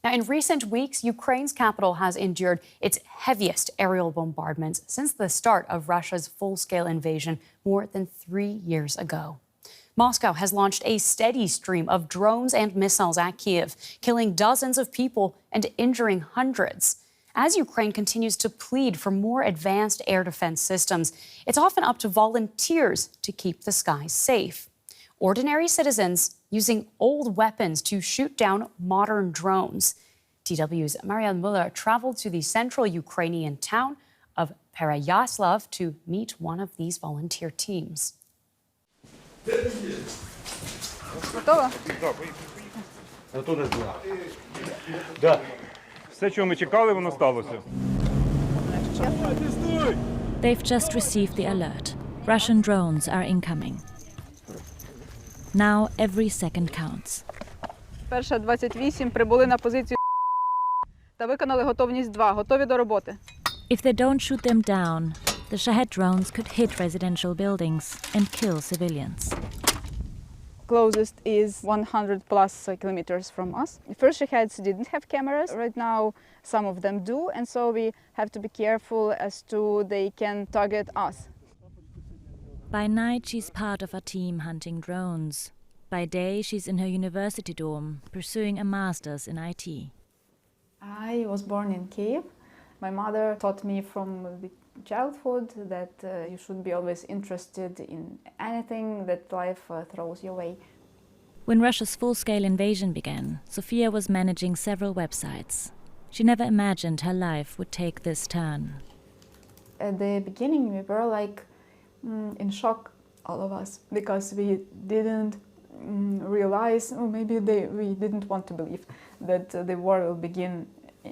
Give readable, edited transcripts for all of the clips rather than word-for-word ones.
Now, in recent weeks, Ukraine's capital has endured its heaviest aerial bombardments since the start of Russia's full-scale invasion more than 3 years ago. Moscow has launched a steady stream of drones and missiles at Kyiv, killing dozens of people and injuring hundreds. As Ukraine continues to plead for more advanced air defense systems, it's often up to volunteers to keep the skies safe. Ordinary citizens using old weapons to shoot down modern drones. DW's Marianne Muller traveled to the central Ukrainian town of Pereyaslav to meet one of these volunteer teams. Все, чого ми чекали, воно сталося. They've just received the alert. Russian drones are incoming. Now every second counts. Перша 28 прибули на позицію та виконали готовність 2. Готові до роботи. If they don't shoot them down, the Shahed drones could hit residential buildings and kill civilians. Closest is 100 plus kilometers from us. The first Shaheds didn't have cameras. Right now some of them do, and so we have to be careful as to they can target us. By night, she's part of a team hunting drones. By day, she's in her university dorm, pursuing a master's in IT. I was born in Kyiv. My mother taught me from the childhood that you should be always interested in anything that life throws your way. When Russia's full-scale invasion began, Sofia was managing several websites. She never imagined her life would take this turn. At the beginning, we were like in shock, all of us, because we didn't realize, or maybe we didn't want to believe that the war will begin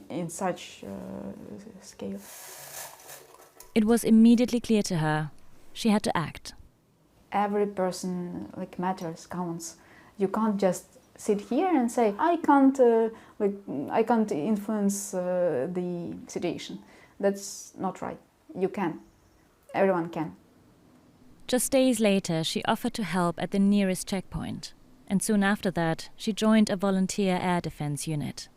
in such scale. It was immediately clear to her she had to act. Every person matters, counts. You can't just sit here and say, I can't influence the situation. That's not right. You can. Everyone can. Just days later, she offered to help at the nearest checkpoint. And soon after that, she joined a volunteer air defense unit.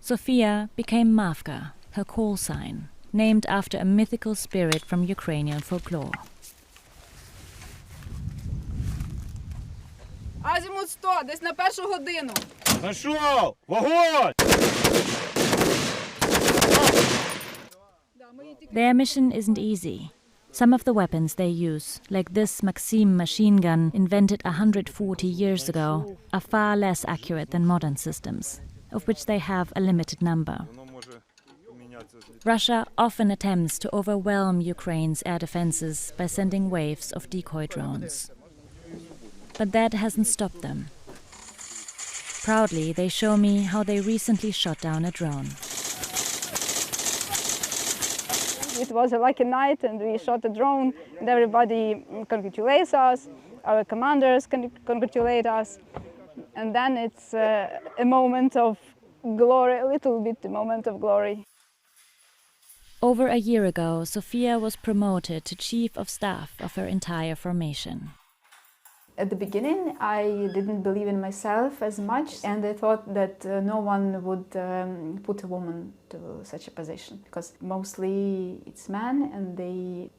Sofia became Mavka, her call sign, named after a mythical spirit from Ukrainian folklore. Азімут 100, десь на 1 годину. Знайшов! Вогонь! Their mission isn't easy. Some of the weapons they use, like this Maxim machine gun invented 140 years ago, are far less accurate than modern systems, of which they have a limited number. Russia often attempts to overwhelm Ukraine's air defenses by sending waves of decoy drones. But that hasn't stopped them. Proudly, they show me how they recently shot down a drone. It was a lucky night and we shot a drone and everybody congratulates us, our commanders congratulate us, and then it's a moment of glory, a little bit a moment of glory. Over a year ago, Sofia was promoted to chief of staff of her entire formation. At the beginning, I didn't believe in myself as much, and I thought that no one would put a woman to such a position, because mostly it's men, and they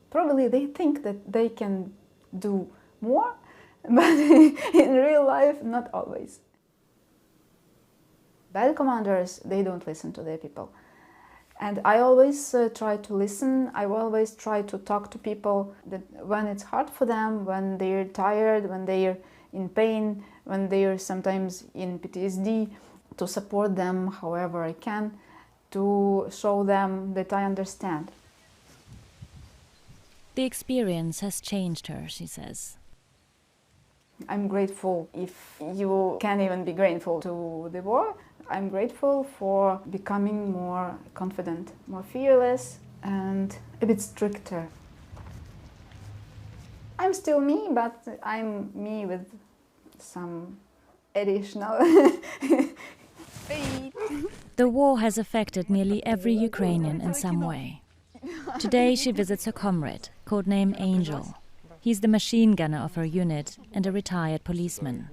think that they can do more, but in real life, not always. Bad commanders, they don't listen to their people. And I always try to listen. I always try to talk to people that when it's hard for them, when they're tired, when they're in pain, when they're sometimes in PTSD, to support them however I can, to show them that I understand. The experience has changed her, she says. I'm grateful, if you can't even be grateful to the war, I'm grateful for becoming more confident, more fearless, and a bit stricter. I'm still me, but I'm me with some additional. The war has affected nearly every Ukrainian in some way. Today she visits her comrade, codename Angel. He's the machine gunner of her unit and a retired policeman.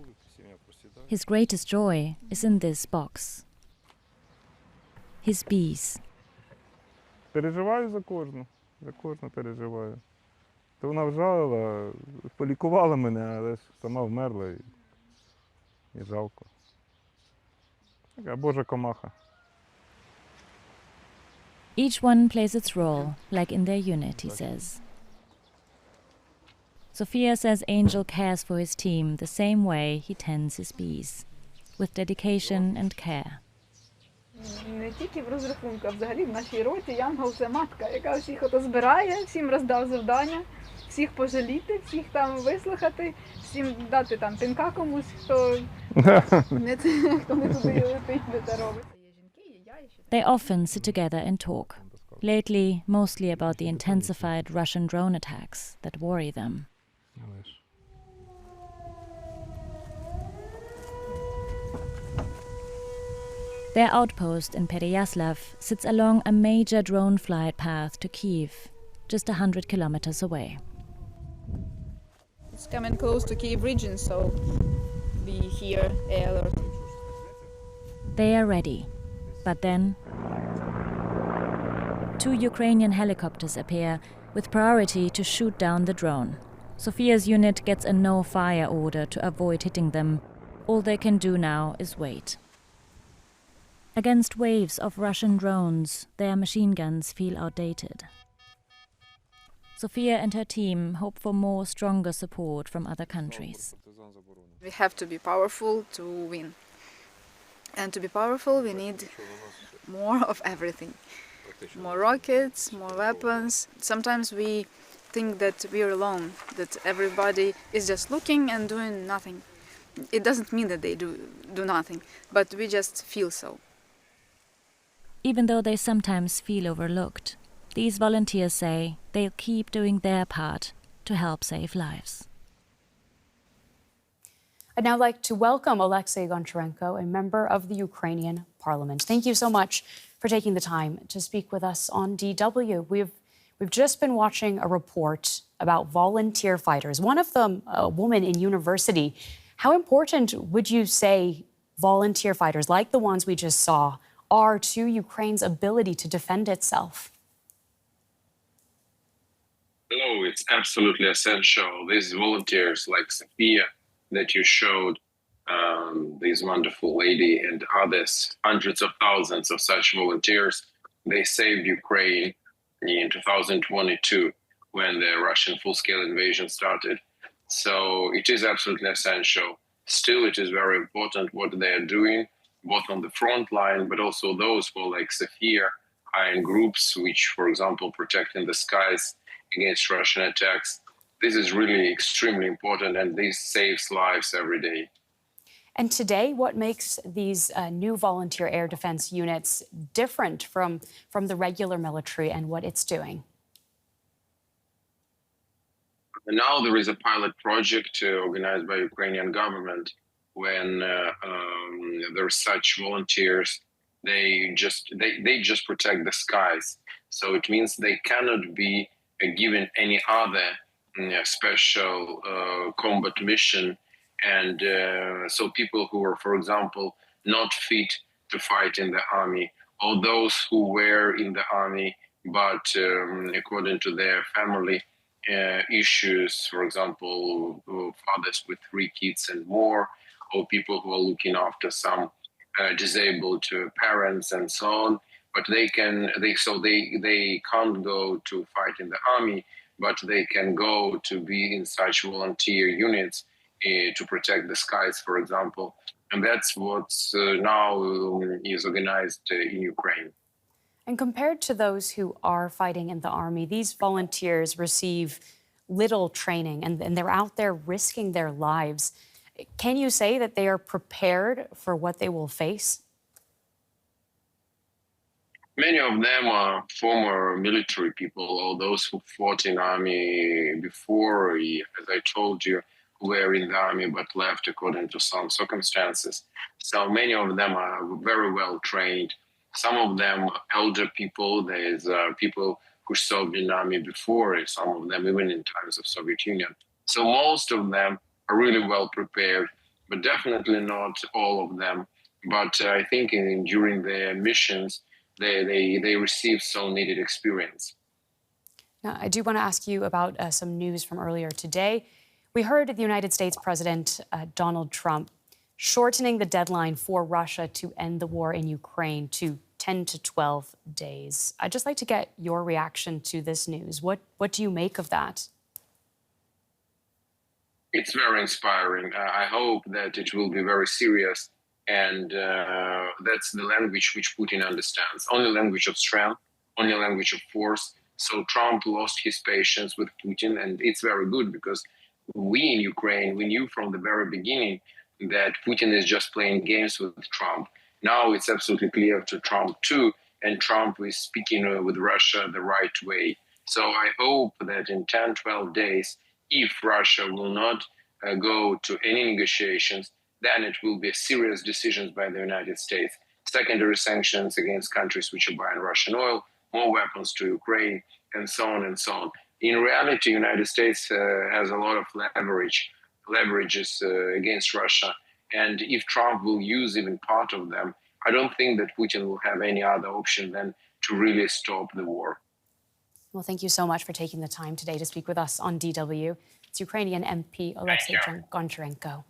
His greatest joy is in this box. his bees. Переживаю за кожну переживаю. То вона вжалила, полікувала мене, але ж сама вмерла і жалко. Така Божа комаха. Each one plays its role, like in their unit, he says. Sophia says Angel cares for his team the same way he tends his bees, with dedication and care. Не тільки в розрахунку, а взагалі в нашій роті Янгол – це матка, яка всіх ото збирає, всім роздав завдання, всіх пожаліти, всіх там вислухати, всім дати там пінка комусь, хто не туди летить, не те робить. They often sit together and talk, lately mostly about the intensified Russian drone attacks that worry them. Their outpost in Pereyaslav sits along a major drone flight path to Kyiv, just 100 kilometers away. It's coming close to Kyiv region, so we hear air alert. They are ready, but then 2 Ukrainian helicopters appear with priority to shoot down the drone. Sophia's unit gets a no-fire order to avoid hitting them. All they can do now is wait. Against waves of Russian drones, their machine guns feel outdated. Sophia and her team hope for more stronger support from other countries. We have to be powerful to win. And to be powerful, we need more of everything. More rockets, more weapons. Sometimes we think that we're alone, that everybody is just looking and doing nothing. It doesn't mean that they do nothing, but we just feel so. Even though they sometimes feel overlooked, these volunteers say they'll keep doing their part to help save lives. I'd now like to welcome Oleksiy Goncharenko, a member of the Ukrainian parliament. Thank you so much for taking the time to speak with us on DW. We've just been watching a report about volunteer fighters, one of them a woman in university. How important would you say volunteer fighters, like the ones we just saw, are to Ukraine's ability to defend itself? No, it's absolutely essential. These volunteers like Sophia that you showed, this wonderful lady and others, hundreds of thousands of such volunteers, they saved Ukraine in 2022 when the Russian full-scale invasion started. So it is absolutely essential. Still, it is very important what they are doing, both on the front line, but also those who, like Sophia, are in groups which, for example, protect in the skies against Russian attacks. This is really extremely important, and this saves lives every day. And today, what makes these new volunteer air defense units different from the regular military and what it's doing? And now there is a pilot project organized by Ukrainian government when there are such volunteers. They just protect the skies. So it means they cannot be given any other special combat mission. And so people who are, for example, not fit to fight in the army, or those who were in the army, but according to their family issues, for example, fathers with 3 kids and more, or people who are looking after some disabled parents and so on. But they can't go to fight in the army, but they can go to be in such volunteer units to protect the skies, for example. And that's what now is organized in Ukraine. And compared to those who are fighting in the army, these volunteers receive little training and they're out there risking their lives. Can you say that they are prepared for what they will face? Many of them are former military people, or those who fought in army before, as I told you, who were in the army but left according to some circumstances. So many of them are very well trained. Some of them elder people. There's people who served in army before, some of them even in times of Soviet Union. So most of them are really well prepared, but definitely not all of them. But I think during their missions, they receive so needed experience. Now, I do want to ask you about some news from earlier today. We heard the United States President Donald Trump shortening the deadline for Russia to end the war in Ukraine to 10 to 12 days. I'd just like to get your reaction to this news. What do you make of that? It's very inspiring. I hope that it will be very serious, and that's the language which Putin understands. Only language of strength, only language of force. So Trump lost his patience with Putin, and it's very good because we in Ukraine, we knew from the very beginning that Putin is just playing games with Trump. Now it's absolutely clear to Trump too, and Trump is speaking with Russia the right way. So I hope that in 10, 12 days, if Russia will not go to any negotiations, then it will be serious decisions by the United States. Secondary sanctions against countries which are buying Russian oil, more weapons to Ukraine, and so on and so on. In reality, the United States has a lot of leverages against Russia. And if Trump will use even part of them, I don't think that Putin will have any other option than to really stop the war. Well, thank you so much for taking the time today to speak with us on DW. It's Ukrainian MP Oleksiy Goncharenko.